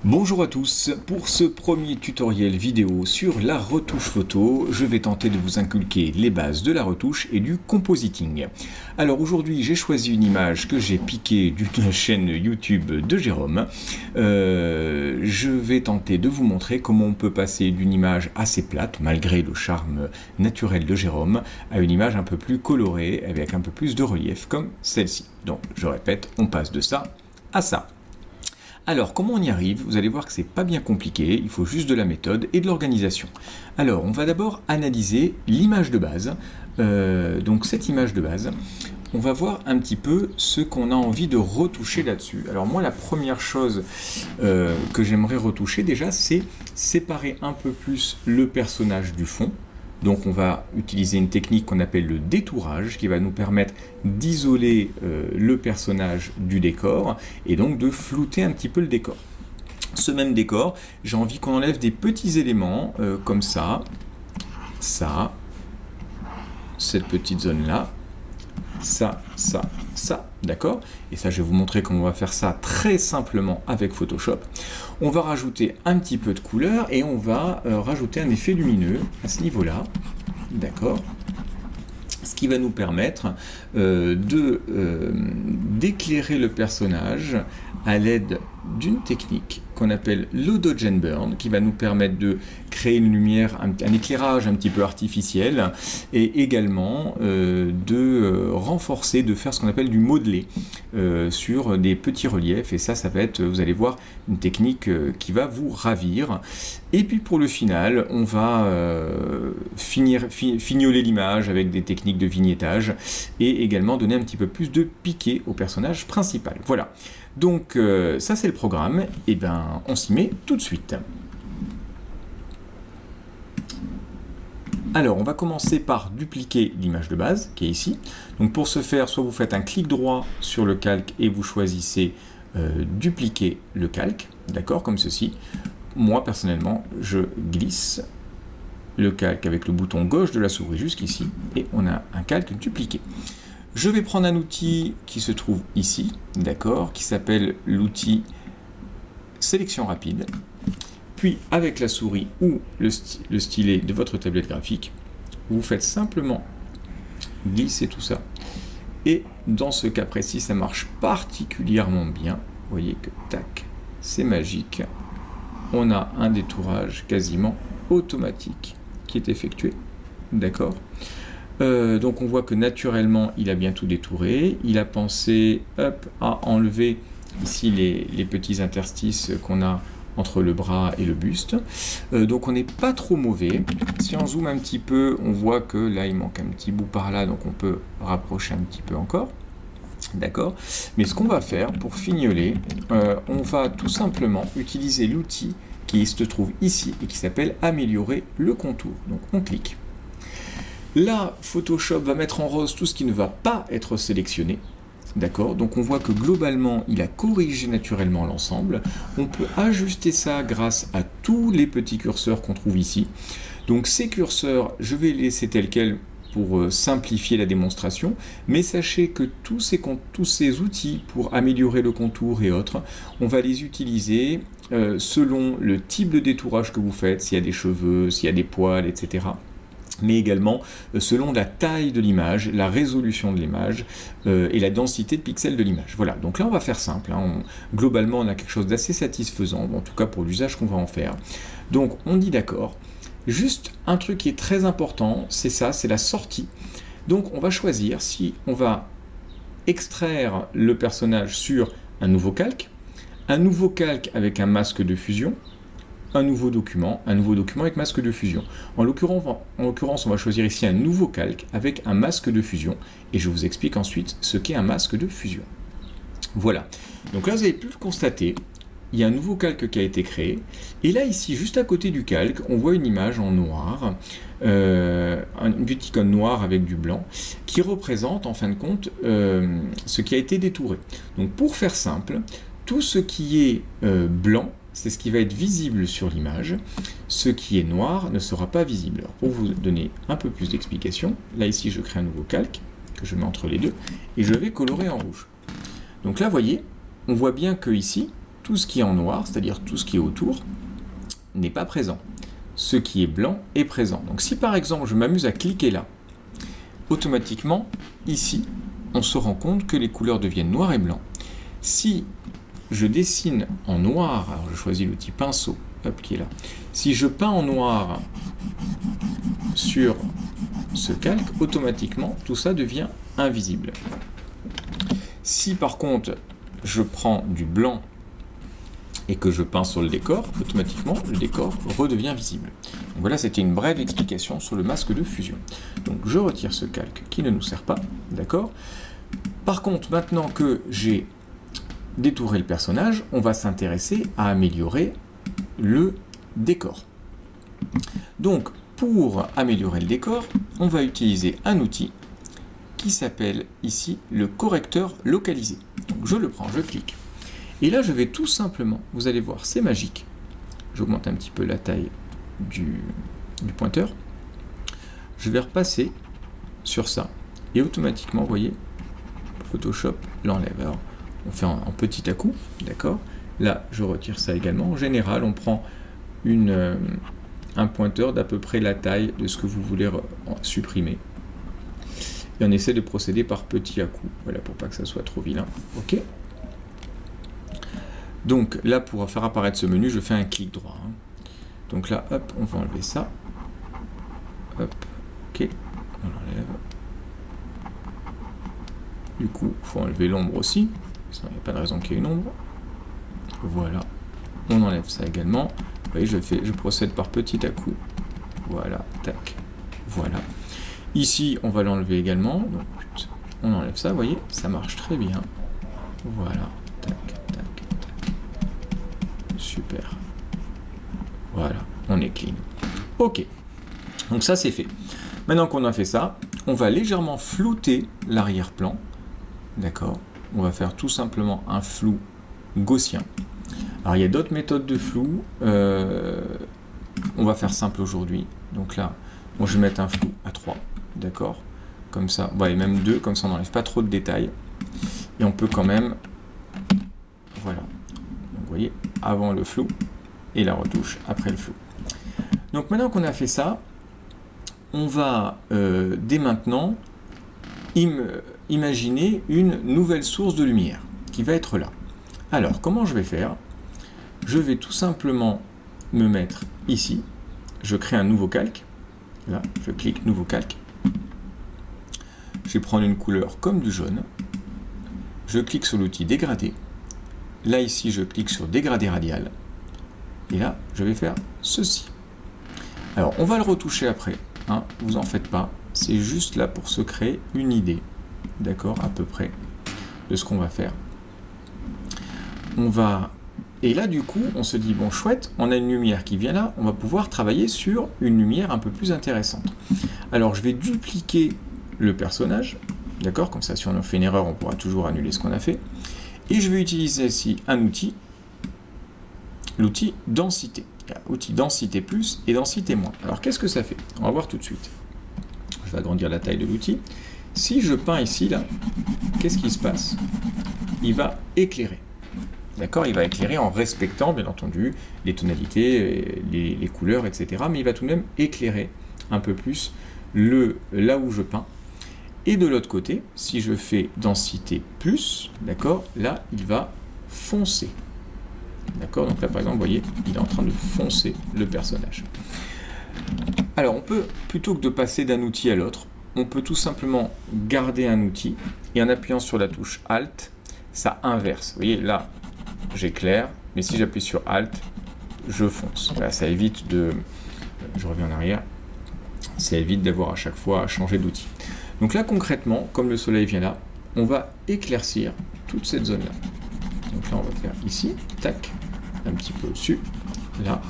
Bonjour à tous, pour ce premier tutoriel vidéo sur la retouche photo, je vais tenter de vous inculquer les bases de la retouche et du compositing. Alors aujourd'hui j'ai choisi une image que j'ai piquée d'une chaîne YouTube de Jérôme. Je vais tenter de vous montrer comment on peut passer d'une image assez plate, malgré le charme naturel de Jérôme, à une image un peu plus colorée, avec un peu plus de relief, comme celle-ci. Donc je répète, on passe de ça à ça. Alors, comment on y arrive? Vous allez voir que c'est pas bien compliqué, il faut juste de la méthode et de l'organisation. Alors, on va d'abord analyser l'image de base. Donc, cette image de base, on va voir un petit peu ce qu'on a envie de retoucher là-dessus. Alors, moi, la première chose que j'aimerais retoucher déjà, c'est séparer un peu plus le personnage du fond. Donc on va utiliser une technique qu'on appelle le détourage qui va nous permettre d'isoler le personnage du décor et donc de flouter un petit peu le décor. Ce même décor, j'ai envie qu'on enlève des petits éléments comme ça, cette petite zone là, ça, d'accord? Et ça, je vais vous montrer comment on va faire ça très simplement avec Photoshop. On va rajouter un petit peu de couleur et on va rajouter un effet lumineux à ce niveau-là, d'accord? Ce qui va nous permettre d'éclairer le personnage à l'aide d'une technique qu'on appelle le Dodge and Burn, qui va nous permettre de créer une lumière, un éclairage un petit peu artificiel, et également de renforcer, de faire ce qu'on appelle du modelé sur des petits reliefs, et ça va être, vous allez voir, une technique qui va vous ravir. Et puis pour le final, on va fignoler l'image avec des techniques de vignettage, et également donner un petit peu plus de piqué au personnage principal. Voilà. Donc ça c'est le programme, et ben on s'y met tout de suite. Alors on va commencer par dupliquer l'image de base qui est ici. Donc pour ce faire, soit vous faites un clic droit sur le calque et vous choisissez dupliquer le calque, d'accord, comme ceci. Moi personnellement je glisse le calque avec le bouton gauche de la souris jusqu'ici et on a un calque dupliqué. Je vais prendre un outil qui se trouve ici, d'accord, qui s'appelle l'outil sélection rapide. Puis avec la souris ou le stylet de votre tablette graphique, vous faites simplement glisser tout ça. Et dans ce cas précis, ça marche particulièrement bien. Vous voyez que tac, c'est magique. On a un détourage quasiment automatique qui est effectué, d'accord. Donc on voit que naturellement il a bien tout détouré, il a pensé à enlever ici les petits interstices qu'on a entre le bras et le buste, donc on n'est pas trop mauvais. Si on zoome un petit peu, on voit que là il manque un petit bout par là, donc on peut rapprocher un petit peu encore, d'accord. Mais ce qu'on va faire pour fignoler, on va tout simplement utiliser l'outil qui se trouve ici et qui s'appelle améliorer le contour. Donc on clique. Là, Photoshop va mettre en rose tout ce qui ne va pas être sélectionné. D'accord? Donc on voit que globalement, il a corrigé naturellement l'ensemble. On peut ajuster ça grâce à tous les petits curseurs qu'on trouve ici. Donc ces curseurs, je vais les laisser tels quels pour simplifier la démonstration. Mais sachez que tous ces outils pour améliorer le contour et autres, on va les utiliser selon le type de détourage que vous faites, s'il y a des cheveux, s'il y a des poils, etc. Mais également selon la taille de l'image, la résolution de l'image et la densité de pixels de l'image. Voilà, donc là on va faire simple, hein. Globalement on a quelque chose d'assez satisfaisant, en tout cas pour l'usage qu'on va en faire. Donc on dit d'accord. Juste un truc qui est très important, c'est ça, c'est la sortie. Donc on va choisir si on va extraire le personnage sur un nouveau calque avec un masque de fusion, un nouveau document avec masque de fusion. En l'occurrence, on va choisir ici un nouveau calque avec un masque de fusion, et je vous explique ensuite ce qu'est un masque de fusion. Voilà, donc là vous avez pu le constater, il y a un nouveau calque qui a été créé, et là ici, juste à côté du calque, on voit une image en noir, une petite icône noire avec du blanc, qui représente en fin de compte ce qui a été détouré. Donc pour faire simple, tout ce qui est blanc, c'est ce qui va être visible sur l'image. Ce qui est noir ne sera pas visible. Alors, pour vous donner un peu plus d'explications, là ici je crée un nouveau calque, que je mets entre les deux, et je vais colorer en rouge. Donc là, vous voyez, on voit bien que ici, tout ce qui est en noir, c'est-à-dire tout ce qui est autour, n'est pas présent. Ce qui est blanc est présent. Donc si par exemple je m'amuse à cliquer là, automatiquement, ici, on se rend compte que les couleurs deviennent noir et blanc. Si je dessine en noir, alors je choisis l'outil pinceau, hop, qui est là. Si je peins en noir sur ce calque, automatiquement, tout ça devient invisible. Si par contre, je prends du blanc et que je peins sur le décor, automatiquement, le décor redevient visible. Donc voilà, c'était une brève explication sur le masque de fusion. Donc je retire ce calque qui ne nous sert pas, d'accord? Par contre, maintenant que j'ai détouré le personnage, on va s'intéresser à améliorer le décor. Donc, pour améliorer le décor, on va utiliser un outil qui s'appelle ici le correcteur localisé. Donc je le prends, je clique. Et là, je vais tout simplement, vous allez voir, c'est magique. J'augmente un petit peu la taille du pointeur. Je vais repasser sur ça. Et automatiquement, vous voyez, Photoshop l'enlève. Alors, on fait en petit à coup, d'accord? Là, je retire ça également. En général, on prend un pointeur d'à peu près la taille de ce que vous voulez supprimer. Et on essaie de procéder par petit à coup, voilà, pour pas que ça soit trop vilain. Ok. Donc là, pour faire apparaître ce menu, je fais un clic droit. Hein. Donc là, hop, on va enlever ça. Hop, ok, on l'enlève. Du coup, il faut enlever l'ombre aussi. Il n'y a pas de raison qu'il y ait une ombre. Voilà, on enlève ça également. Vous voyez, je procède par petit à coup. Voilà, tac, voilà. Ici, on va l'enlever également. Donc, on enlève ça, vous voyez, ça marche très bien. Voilà, tac, tac, tac. Super. Voilà, on est clean. Ok, donc ça c'est fait. Maintenant qu'on a fait ça, on va légèrement flouter l'arrière-plan. D'accord? On va faire tout simplement un flou gaussien. Alors il y a d'autres méthodes de flou. On va faire simple aujourd'hui. Donc là, bon, je vais mettre un flou à 3. D'accord? Comme ça, bah, et même 2, comme ça on n'enlève pas trop de détails. Et on peut quand même, voilà. Donc, vous voyez, avant le flou et la retouche après le flou. Donc maintenant qu'on a fait ça, on va dès maintenant imaginer une nouvelle source de lumière qui va être là. Alors, comment je vais faire? Je vais tout simplement me mettre ici. Je crée un nouveau calque. Là, je clique nouveau calque. Je vais prendre une couleur comme du jaune. Je clique sur l'outil dégradé. Là, ici, je clique sur dégradé radial. Et là, je vais faire ceci. Alors, on va le retoucher après. Hein, vous en faites pas. C'est juste là pour se créer une idée. D'accord, à peu près, de ce qu'on va faire. On va... Et là, du coup, on se dit, bon, chouette, on a une lumière qui vient là, on va pouvoir travailler sur une lumière un peu plus intéressante. Alors, je vais dupliquer le personnage, d'accord? Comme ça, si on a fait une erreur, on pourra toujours annuler ce qu'on a fait. Et je vais utiliser ici un outil, l'outil densité. Il y a outil densité plus et densité moins. Alors, qu'est-ce que ça fait? On va voir tout de suite. Je vais agrandir la taille de l'outil. Si je peins ici, là, qu'est-ce qui se passe? Il va éclairer. D'accord? Il va éclairer en respectant, bien entendu, les tonalités, les couleurs, etc. Mais il va tout de même éclairer un peu plus là où je peins. Et de l'autre côté, si je fais densité plus, d'accord, là, il va foncer. D'accord? Donc là, par exemple, vous voyez, il est en train de foncer le personnage. Alors, on peut, plutôt que de passer d'un outil à l'autre, on peut tout simplement garder un outil et en appuyant sur la touche Alt, ça inverse. Vous voyez, là, j'éclaire, mais si j'appuie sur Alt, je fonce. Là, ça évite de... Je reviens en arrière. Ça évite d'avoir à chaque fois à changer d'outil. Donc là, concrètement, comme le soleil vient là, on va éclaircir toute cette zone-là. Donc là, on va faire ici, tac, un petit peu au-dessus. Là,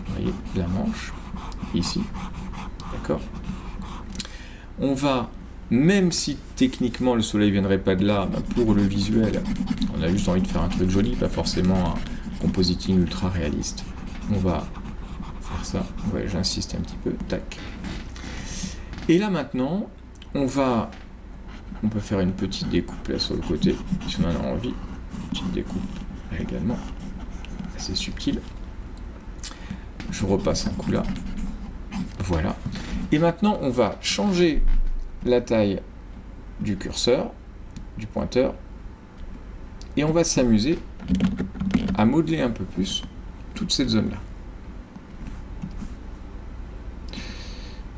vous voyez, la manche, ici, d'accord? On va, même si techniquement le soleil ne viendrait pas de là, bah pour le visuel, on a juste envie de faire un truc joli, pas forcément un compositing ultra réaliste. On va faire ça, ouais, j'insiste un petit peu, tac. Et là maintenant, on peut faire une petite découpe là sur le côté, si on en a envie, une petite découpe là également, assez subtil. Je repasse un coup là. Voilà. Et maintenant, on va changer la taille du curseur, du pointeur, et on va s'amuser à modeler un peu plus toute cette zone-là.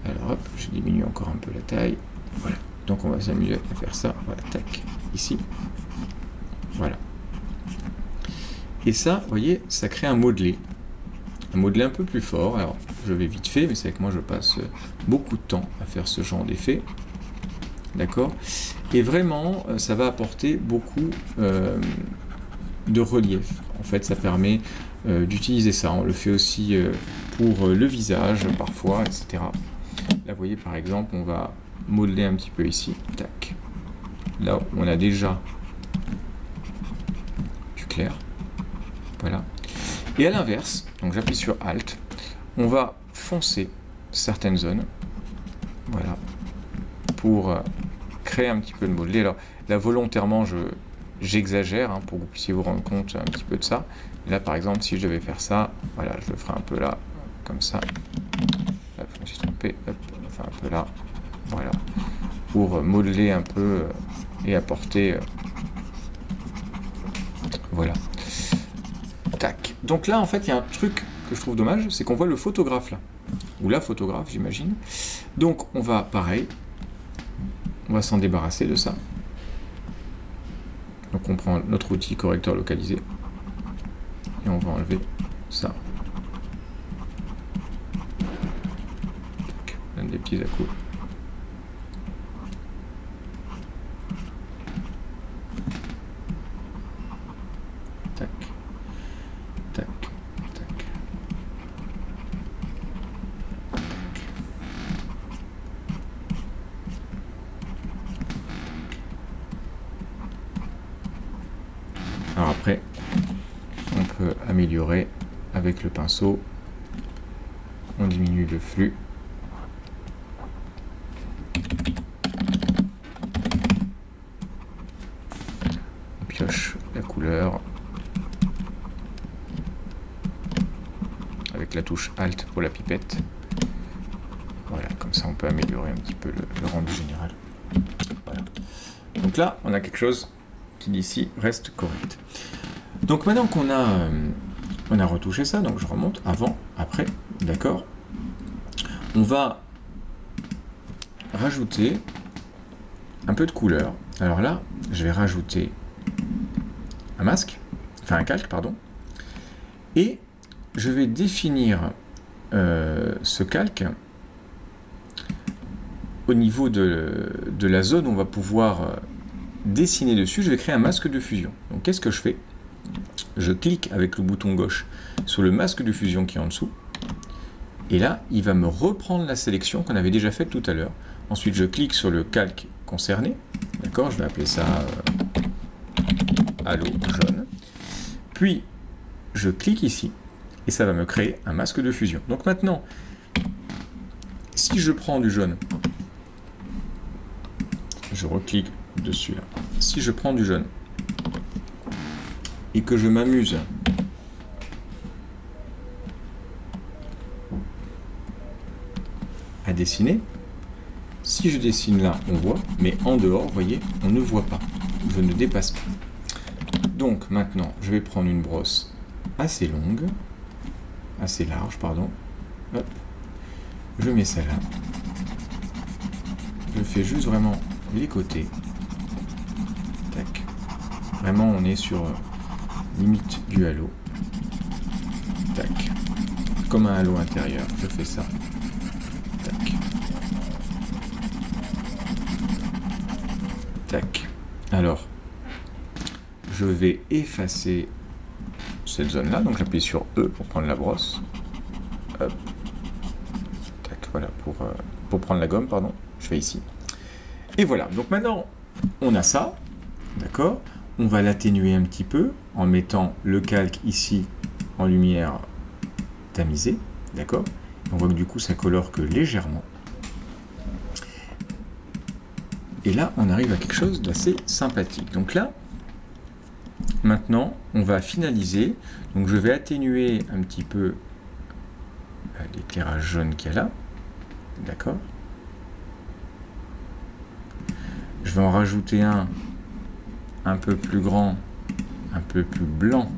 Alors hop, je diminue encore un peu la taille. Voilà. Donc on va s'amuser à faire ça. Voilà, tac, ici. Voilà. Et ça, vous voyez, ça crée un modelé un peu plus fort. Alors, je vais vite fait, mais c'est que moi, je passe beaucoup de temps à faire ce genre d'effet. D'accord? Et vraiment, ça va apporter beaucoup de relief. En fait, ça permet d'utiliser ça. On le fait aussi pour le visage, parfois, etc. Là, vous voyez, par exemple, on va modeler un petit peu ici. Tac. Là, on a déjà du clair. Voilà. Et à l'inverse, donc j'appuie sur Alt, on va foncer certaines zones, voilà, pour créer un petit peu de modelé. Alors là, volontairement, j'exagère hein, pour que vous puissiez vous rendre compte un petit peu de ça. Et là, par exemple, si je devais faire ça, voilà, je le ferai un peu là, comme ça. Hop, je me suis trompé, hop, enfin un peu là, voilà, pour modeler un peu et apporter, voilà. Tac. Donc là, en fait, il y a un truc que je trouve dommage, c'est qu'on voit le photographe là, ou la photographe, j'imagine. Donc, on va, pareil, on va s'en débarrasser de ça. Donc, on prend notre outil correcteur localisé, et on va enlever ça. Tac. On donne des petits à-coups. Tac. Tac, tac. Alors après, on peut améliorer avec le pinceau. On diminue le flux. On pioche la couleur. Avec la touche Alt pour la pipette. Voilà, comme ça on peut améliorer un petit peu le rendu général. Voilà. Donc là, on a quelque chose qui d'ici reste correct. Donc maintenant qu'on a, on a retouché ça, donc je remonte avant, après, d'accord. On va rajouter un peu de couleur. Alors là, je vais rajouter un masque, enfin un calque, pardon, et je vais définir ce calque au niveau de la zone où on va pouvoir dessiner dessus. Je vais créer un masque de fusion. Donc qu'est-ce que je fais? Je clique avec le bouton gauche sur le masque de fusion qui est en dessous. Et là, il va me reprendre la sélection qu'on avait déjà faite tout à l'heure. Ensuite, je clique sur le calque concerné. D'accord, je vais appeler ça halo jaune. Puis, je clique ici. Et ça va me créer un masque de fusion. Donc maintenant, si je prends du jaune, je reclique dessus là. Si je prends du jaune et que je m'amuse à dessiner, si je dessine là, on voit, mais en dehors, vous voyez, on ne voit pas. Je ne dépasse pas. Donc maintenant, je vais prendre une brosse assez longue, assez large, pardon. Hop. Je mets ça là. Je fais juste vraiment les côtés. Tac. Vraiment, on est sur limite du halo. Tac. Comme un halo intérieur, je fais ça. Tac. Tac. Alors, je vais effacer cette zone-là. Donc, j'appuie sur E pour prendre la brosse. Hop. Tac, voilà, pour prendre la gomme, pardon. Je fais ici. Et voilà. Donc, maintenant, on a ça. D'accord ? On va l'atténuer un petit peu en mettant le calque ici en lumière tamisée. D'accord ? On voit que du coup, ça colore que légèrement. Et là, on arrive à quelque chose d'assez sympathique. Donc là, Maintenant, on va finaliser. Donc je vais atténuer un petit peu l'éclairage jaune qu'il y a là. D'accord. Je vais en rajouter un peu plus grand, un peu plus blanc,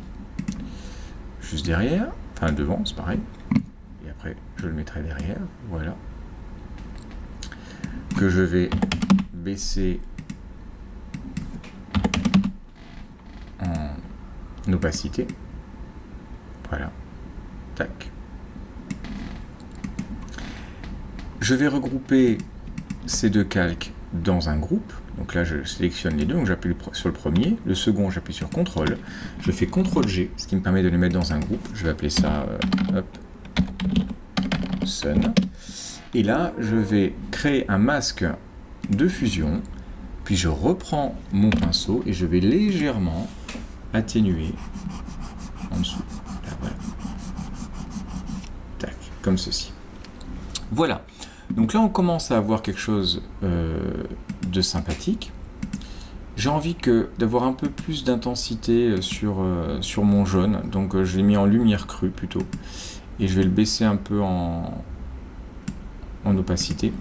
juste derrière, enfin devant, c'est pareil. Et après, je le mettrai derrière, voilà. Que je vais baisser en opacité. Voilà. Tac. Je vais regrouper ces deux calques dans un groupe. Donc là, je sélectionne les deux, donc j'appuie sur le premier. Le second, j'appuie sur CTRL. Je fais CTRL-G, ce qui me permet de les mettre dans un groupe. Je vais appeler ça Sun. Et là, je vais créer un masque de fusion. Puis je reprends mon pinceau et je vais légèrement atténuer en dessous. Là, voilà. Tac, comme ceci. Voilà. Donc là, on commence à avoir quelque chose de sympathique. J'ai envie d'avoir un peu plus d'intensité sur mon jaune. Donc je l'ai mis en lumière crue plutôt. Et je vais le baisser un peu en opacité.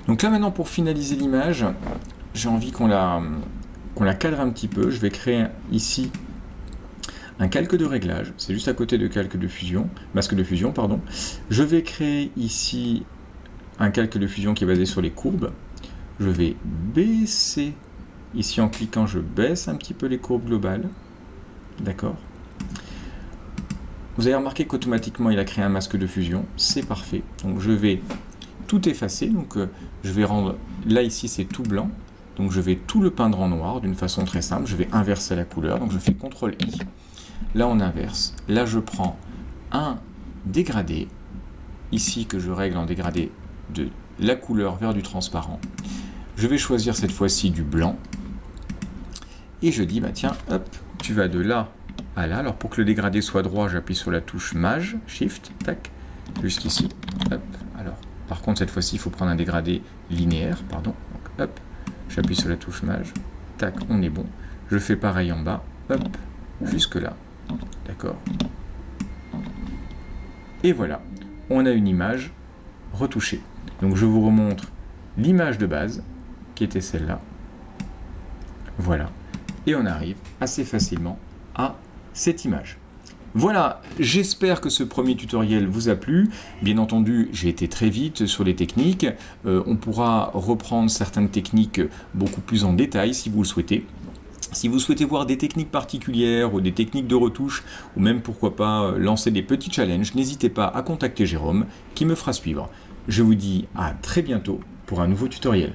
Donc là maintenant, pour finaliser l'image, j'ai envie qu'on la cadre un petit peu. Je vais créer ici un calque de réglage. C'est juste à côté de calque de fusion, masque de fusion, pardon. Je vais créer ici un calque de fusion qui est basé sur les courbes. Je vais baisser, ici en cliquant, je baisse un petit peu les courbes globales. D'accord. Vous avez remarqué qu'automatiquement, il a créé un masque de fusion. C'est parfait. Donc je vais tout effacer. Donc je vais rendre, là ici c'est tout blanc. Donc je vais tout le peindre en noir d'une façon très simple. Je vais inverser la couleur. Donc je fais CTRL-I. Là on inverse. Là je prends un dégradé. Ici que je règle en dégradé de la couleur vers du transparent. Je vais choisir cette fois-ci du blanc. Et je dis, bah tiens, hop, tu vas de là à là. Alors pour que le dégradé soit droit, j'appuie sur la touche Maj, Shift, tac, jusqu'ici. Hop. Alors, par contre, cette fois-ci, il faut prendre un dégradé linéaire, pardon. Donc, hop, j'appuie sur la touche Maj, tac, on est bon. Je fais pareil en bas, hop, jusque là. D'accord. Et voilà, on a une image retouchée. Donc je vous remontre l'image de base, qui était celle-là. Voilà. Et on arrive assez facilement à cette image. Voilà, j'espère que ce premier tutoriel vous a plu. Bien entendu, j'ai été très vite sur les techniques. On pourra reprendre certaines techniques beaucoup plus en détail si vous le souhaitez. Si vous souhaitez voir des techniques particulières ou des techniques de retouche, ou même pourquoi pas lancer des petits challenges, n'hésitez pas à contacter Jérôme qui me fera suivre. Je vous dis à très bientôt pour un nouveau tutoriel.